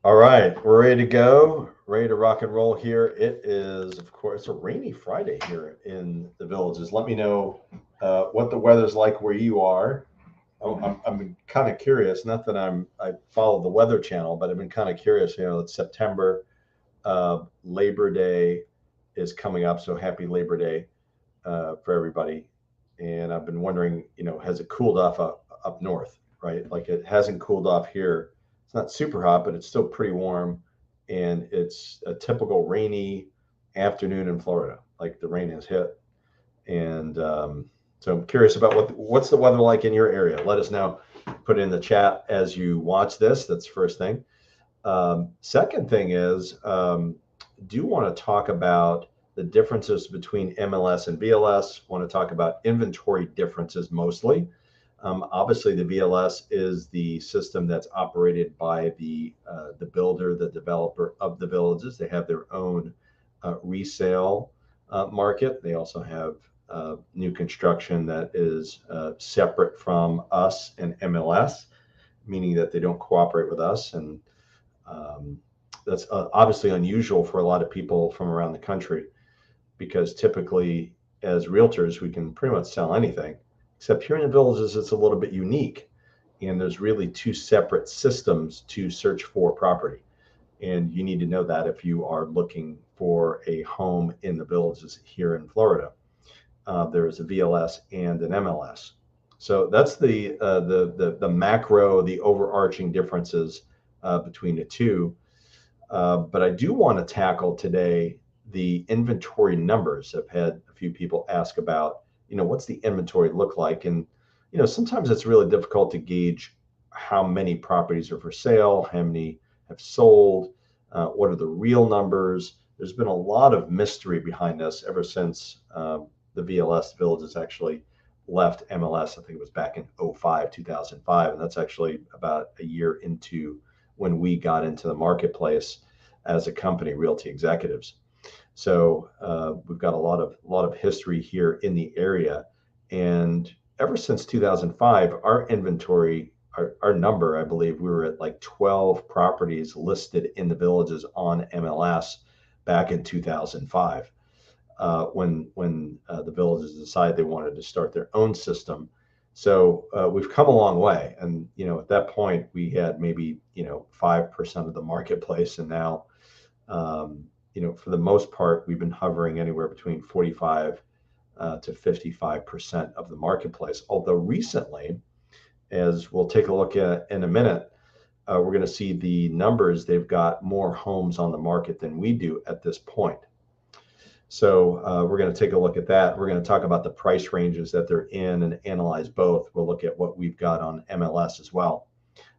All right, we're ready to go, ready to rock and roll here. It is, of course, a rainy Friday here in the villages. Let me know what the weather's like where you are. I'm kind of curious. Not that I follow the Weather Channel, but I've been kind of curious. It's September. Labor Day is coming up, so happy Labor Day for everybody. And I've been wondering, has it cooled off up north, right? Like it hasn't cooled off here. It's not super hot, but it's still pretty warm. And it's a typical rainy afternoon in Florida. Like the rain has hit. And so I'm curious about what's the weather like in your area. Let us know. Put it in the chat as you watch this. That's the first thing. Second thing is, do want to talk about the differences between MLS and VLS. Want to talk about inventory differences mostly. Obviously, the VLS is the system that's operated by the builder, the developer of the villages. They have their own resale market. They also have new construction that is separate from us and MLS, meaning that they don't cooperate with us. And um, that's obviously unusual for a lot of people from around the country because typically, as realtors, we can pretty much sell anything. Except here in the villages, it's a little bit unique. And there's really two separate systems to search for property. And you need to know that if you are looking for a home in the villages here in Florida. There is a VLS and an MLS. So that's the macro, the overarching differences between the two. But I do want to tackle today the inventory numbers. I've had a few people ask about, what's the inventory look like? And, sometimes it's really difficult to gauge how many properties are for sale, how many have sold, what are the real numbers. There's been a lot of mystery behind this ever since the VLS Villages actually left MLS. I think it was back in 05, 2005. And that's actually about a year into when we got into the marketplace as a company, Realty Executives. So we've got a lot of history here in the area, and ever since 2005, our inventory, our number, I believe, we were at like 12 properties listed in the villages on MLS back in 2005 when the villages decided they wanted to start their own system. So we've come a long way, and at that point we had maybe 5% of the marketplace, and now for the most part we've been hovering anywhere between 45 to 55% of the marketplace. Although recently, as we'll take a look at in a minute, we're going to see the numbers. They've got more homes on the market than we do at this point. So we're going to take a look at that. We're going to talk about the price ranges that they're in and analyze both. We'll look at what we've got on MLS as well.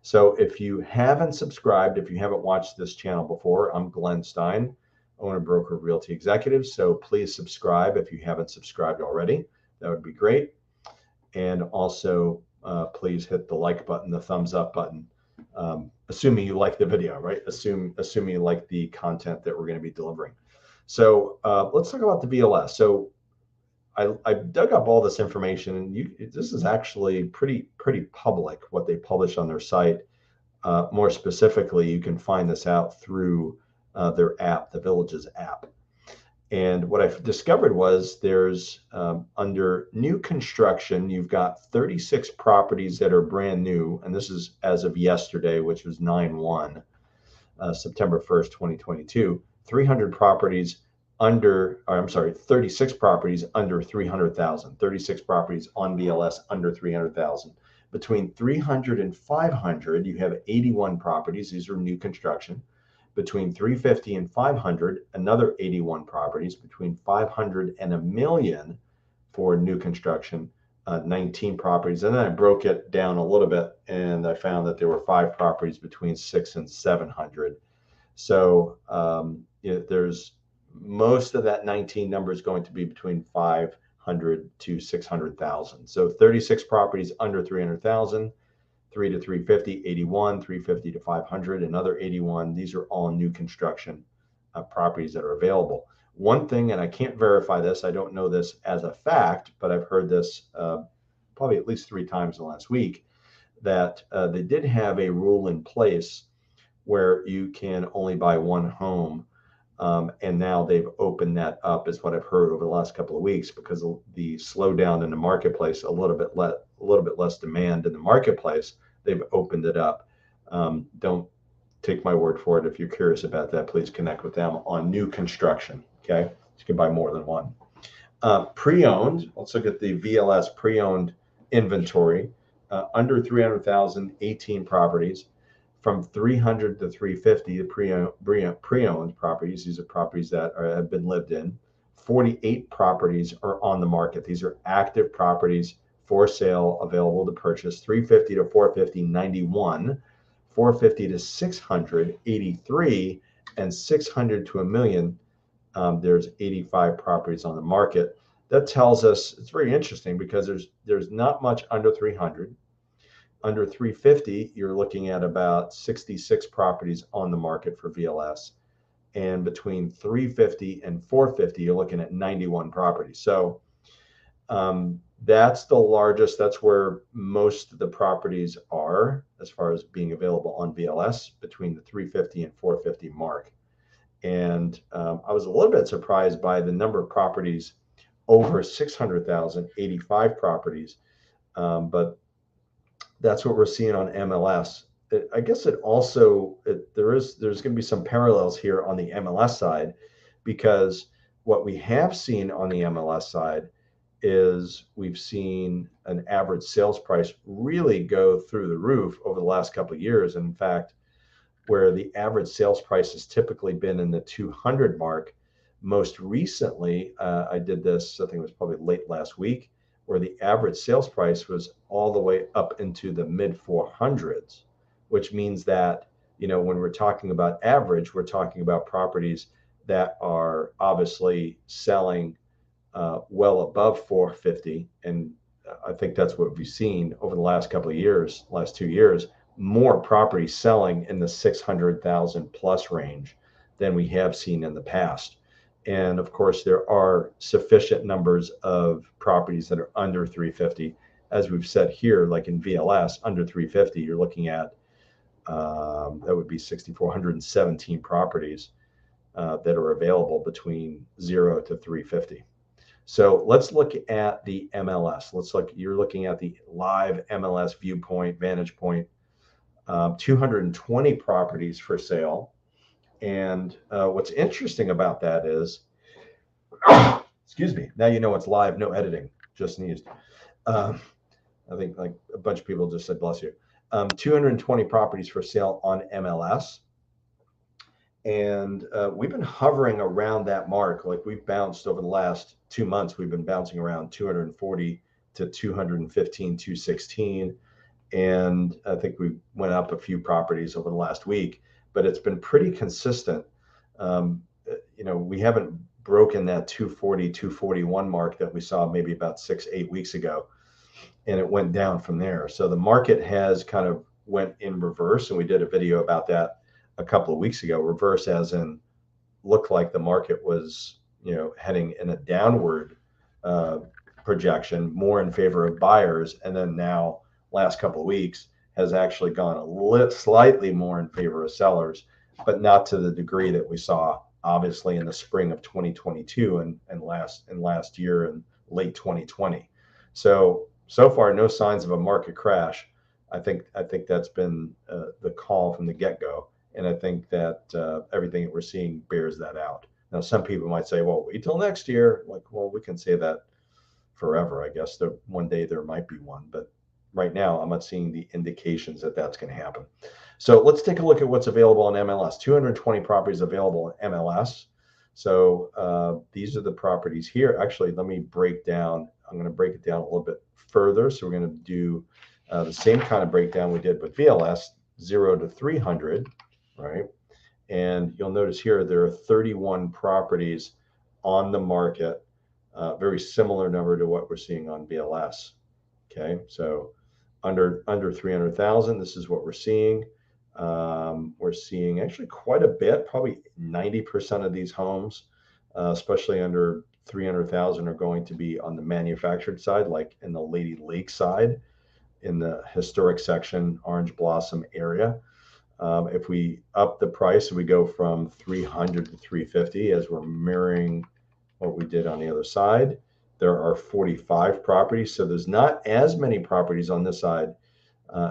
So if you haven't subscribed, if you haven't watched this channel before, I'm Glenn Stein, owner broker of Realty Executives. So please subscribe if you haven't subscribed already. That would be great. And also, please hit the like button, the thumbs up button, assuming you like the video, right? Assuming you like the content that we're going to be delivering. So let's talk about the VLS. So I dug up all this information, and this is actually pretty public what they publish on their site. More specifically, you can find this out through their app, the Villages app. And what I discovered was there's under new construction, you've got 36 properties that are brand new, and this is as of yesterday, which was 9/1, September 1st, 2022. 300 properties under, or I'm sorry, 36 properties under 300,000. 36 properties on VLS under 300,000. Between 300 and 500, you have 81 properties. These are new construction. Between 350 and 500, another 81 properties. Between 500 and a million for new construction, 19 properties. And then I broke it down a little bit, and I found that there were 5 properties between 6 and 700. So there's most of that 19 number is going to be between 500 to 600,000. So 36 properties under 300,000. 3 to 350, 81, 350 to 500, another 81. These are all new construction properties that are available. One thing, and I can't verify this, I don't know this as a fact, but I've heard this probably at least 3 times in the last week, that they did have a rule in place where you can only buy one home. And now they've opened that up, is what I've heard over the last couple of weeks, because of the slowdown in the marketplace, a little bit less demand in the marketplace. They've opened it up. Don't take my word for it. If you're curious about that, please connect with them on new construction. Okay, you can buy more than one. Pre-owned. Let's look at the VLS pre-owned inventory. Under 300,000, 18 properties. From 300 to 350, the pre-owned properties. These are properties that have been lived in. 48 properties are on the market. These are active properties for sale, available to purchase. 350 to 450, 91. 450 to 600, 83, and 600 to a million. There's 85 properties on the market. That tells us, it's very interesting, because there's not much under 300. Under 350, you're looking at about 66 properties on the market for VLS. And between 350 and 450, you're looking at 91 properties. So that's the largest, that's where most of the properties are as far as being available on VLS, between the 350 and 450 mark. And I was a little bit surprised by the number of properties over 600,000, 85 properties. But that's what we're seeing on MLS. I guess there's going to be some parallels here on the MLS side, because what we have seen on the MLS side is we've seen an average sales price really go through the roof over the last couple of years. And in fact, where the average sales price has typically been in the 200 mark, most recently, I did this, I think it was probably late last week, where the average sales price was all the way up into the mid 400s, which means that, when we're talking about average, we're talking about properties that are obviously selling well above 450. And I think that's what we've seen over the last couple of years, last 2 years, more properties selling in the 600,000 plus range than we have seen in the past. And of course, there are sufficient numbers of properties that are under 350. As we've said here, like in VLS, under 350, you're looking at, that would be 6,417 properties that are available between 0 to 350. So let's look at the MLS. You're looking at the live MLS viewpoint, vantage point, 220 properties for sale. And what's interesting about that is, excuse me, now you know it's live, no editing, just sneezed. I think like a bunch of people just said, bless you. 220 properties for sale on MLS. And we've been hovering around that mark. Like we've bounced over the last 2 months, we've been bouncing around 240 to 215, 216. And I think we went up a few properties over the last week, but it's been pretty consistent. We haven't broken that 240, 241 mark that we saw maybe about 6-8 weeks ago, and it went down from there. So the market has kind of went in reverse, and we did a video about that a couple of weeks ago. Reverse as in looked like the market was, heading in a downward projection, more in favor of buyers, and then now last couple of weeks has actually gone slightly more in favor of sellers, but not to the degree that we saw obviously in the spring of 2022 and last year and late 2020. So far, no signs of a market crash. I think that's been the call from the get-go, and I think that everything that we're seeing bears that out. Now, some people might say, "Well, wait till next year." Like, well, we can say that forever, I guess. One day there might be one, but right now I'm not seeing the indications that that's going to happen. So let's take a look at what's available on MLS. 220 properties available in MLS. So these are the properties here. Actually, let me break down. I'm going to break it down a little bit further. So we're going to do the same kind of breakdown we did with VLS, 0 to 300, right? And you'll notice here there are 31 properties on the market, very similar number to what we're seeing on VLS. Okay, so under 300,000, this is what we're seeing. We're seeing actually quite a bit, probably 90% of these homes, especially under 300,000, are going to be on the manufactured side, like in the Lady Lake side, in the historic section, Orange Blossom area. If we up the price, we go from 300 to 350 as we're mirroring what we did on the other side. There are 45 properties, so there's not as many properties on this side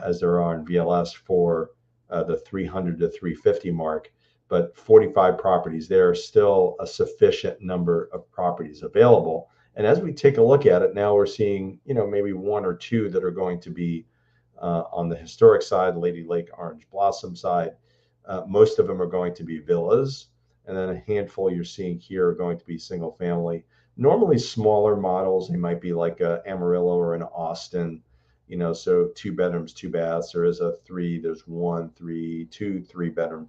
as there are in VLS for the 300 to 350 mark, but 45 properties. There are still a sufficient number of properties available. And as we take a look at it now, we're seeing, maybe one or two that are going to be on the historic side, Lady Lake Orange Blossom side. Most of them are going to be villas. And then a handful you're seeing here are going to be single family. Normally smaller models, they might be like a Amarillo or an Austin, so 2 bedrooms, 2 baths. There is there's 3 bedroom,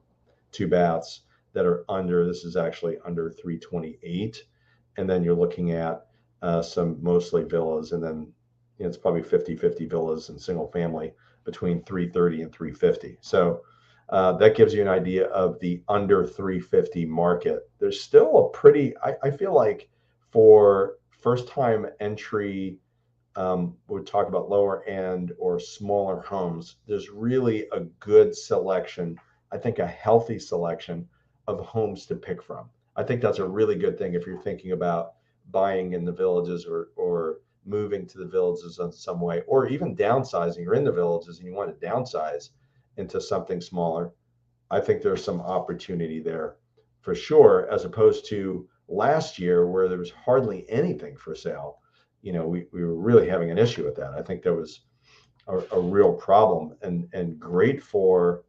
2 baths that are under, this is actually under 328. And then you're looking at some mostly villas, and then it's probably 50-50 villas and single family between 330 and 350. So that gives you an idea of the under 350 market. There's still a pretty, I feel like for first time entry, we talk about lower end or smaller homes, there's really a good selection, I think a healthy selection of homes to pick from. I think that's a really good thing if you're thinking about buying in the villages or moving to the villages in some way, or even downsizing. You're in the villages and you want to downsize into something smaller. I think there's some opportunity there for sure, as opposed to last year where there was hardly anything for sale. We were really having an issue with that. I think there was a real problem, and great for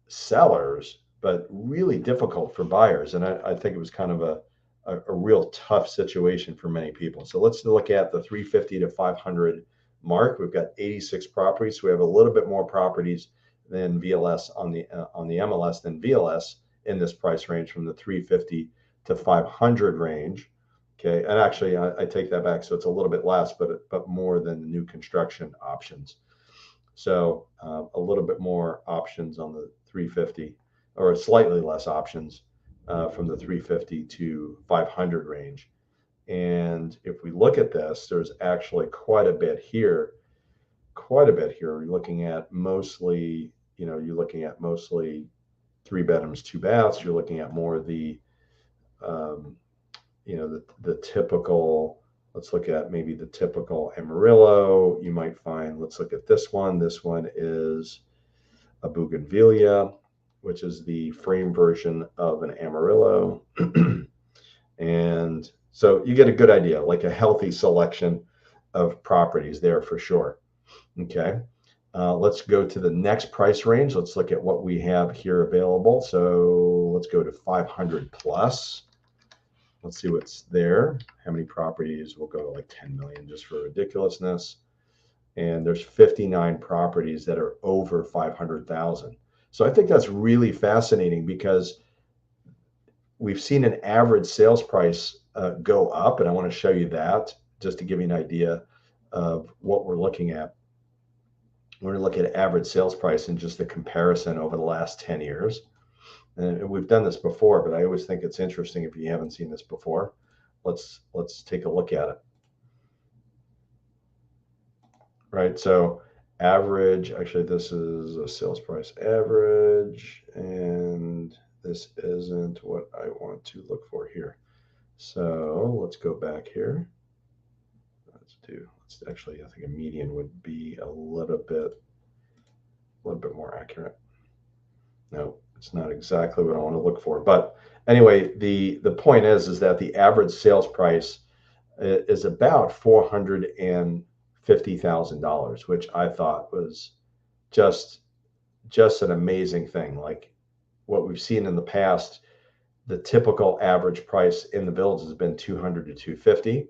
sellers, but really difficult for buyers. And I think it was kind of a real tough situation for many people. So let's look at the 350 to 500 mark. We've got 86 properties. So we have a little bit more properties than VLS on the MLS than VLS in this price range, from the 350 to 500 range. Okay, and actually I take that back. So it's a little bit less, but more than the new construction options. So a little bit more options on the 350, or slightly less options from the 350 to 500 range. And if we look at this, there's actually quite a bit here. You're looking at mostly, 3 bedrooms, 2 baths. You're looking at more of the, the typical. Let's look at maybe the typical Amarillo. You might find, let's look at this one. This one is a Bougainvillea, which is the frame version of an Amarillo. And so you get a good idea, like a healthy selection of properties there for sure. Okay, let's go to the next price range. Let's look at what we have here available. So let's go to 500 plus. Let's see what's there. How many properties? We'll go to like 10 million just for ridiculousness. And there's 59 properties that are over 500,000. So I think that's really fascinating, because we've seen an average sales price go up, and I want to show you that just to give you an idea of what we're looking at. We're going to look at average sales price and just the comparison over the last 10 years. And we've done this before, but I always think it's interesting if you haven't seen this before. Let's take a look at it. Right, so average, actually this is a sales price average, and this isn't what I want to look for here. So let's go back here. Actually, I think a median would be a little bit more accurate. No, it's not exactly what I want to look for. But anyway, the point is that the average sales price is about $450,000, which I thought was just an amazing thing. Like what we've seen in the past, the typical average price in the village has been 200 to 250.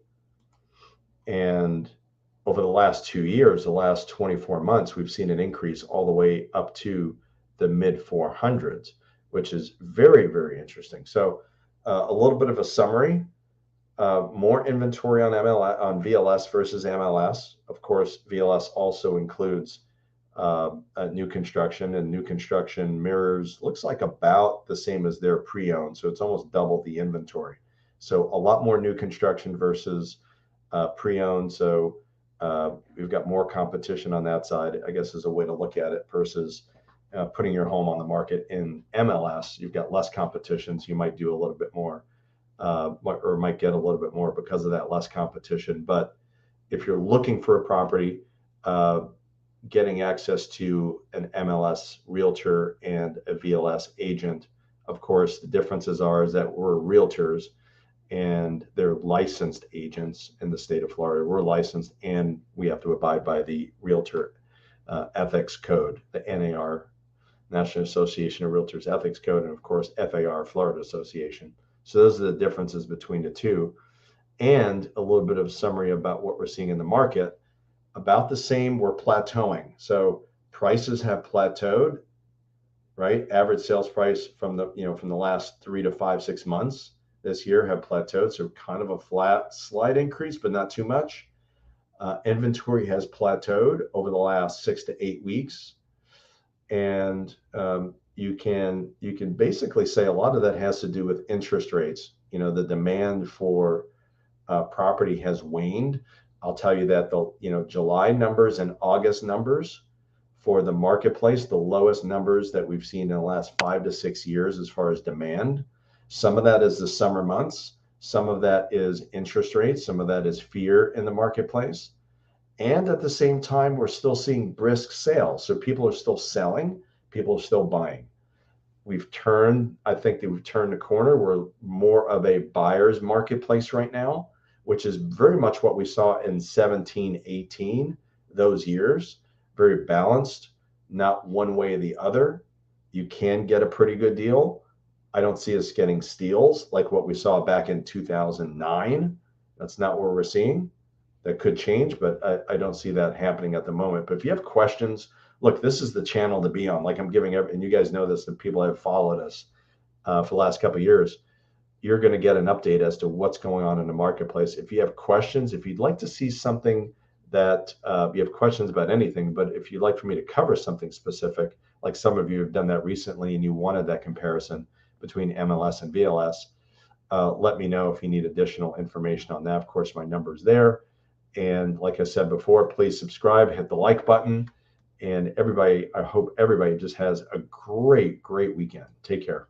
And over the last 2 years, the last 24 months, we've seen an increase all the way up to the mid 400s, which is very, very interesting. So a little bit of a summary. More inventory on VLS versus MLS. Of course, VLS also includes new construction, and new construction mirrors, looks like about the same as their pre-owned. So it's almost double the inventory. So a lot more new construction versus pre-owned. So We've got more competition on that side, I guess, is a way to look at it versus putting your home on the market in MLS. You've got less competition, so you might do a little bit more, or might get a little bit more because of that less competition. But if you're looking for a property, getting access to an MLS realtor and a VLS agent, of course, the differences are is that we're realtors and they're licensed agents in the state of Florida. We're licensed and we have to abide by the Realtor Ethics Code, the NAR, National Association of Realtors Ethics Code, and of course, FAR, Florida Association. So those are the differences between the two. And a little bit of summary about what we're seeing in the market. About the same, we're plateauing. So prices have plateaued, right? Average sales price from the last 3 to 5, 6 months this year have plateaued. So kind of a flat, slight increase, but not too much. Inventory has plateaued over the last 6 to 8 weeks. And you can basically say a lot of that has to do with interest rates. The demand for property has waned. I'll tell you that the July numbers and August numbers for the marketplace, the lowest numbers that we've seen in the last 5 to 6 years as far as demand. Some of that is the summer months. Some of that is interest rates. Some of that is fear in the marketplace. And at the same time, we're still seeing brisk sales. So people are still selling. People are still buying. I think that we've turned the corner. We're more of a buyer's marketplace right now, which is very much what we saw in 17, 18, those years. Very balanced, not one way or the other. You can get a pretty good deal. I don't see us getting steals like what we saw back in 2009. That's not what we're seeing. That could change, but I don't see that happening at the moment. But if you have questions, look, this is the channel to be on. Like I'm giving, and you guys know this, the people that have followed us for the last couple of years, you're going to get an update as to what's going on in the marketplace. If you have questions, if you'd like to see something that you have questions about anything, but if you'd like for me to cover something specific, like some of you have done that recently and you wanted that comparison between MLS and VLS, let me know if you need additional information on that. Of course, my number's there. And like I said before, please subscribe, hit the like button. And everybody, I hope everybody just has a great, great weekend. Take care.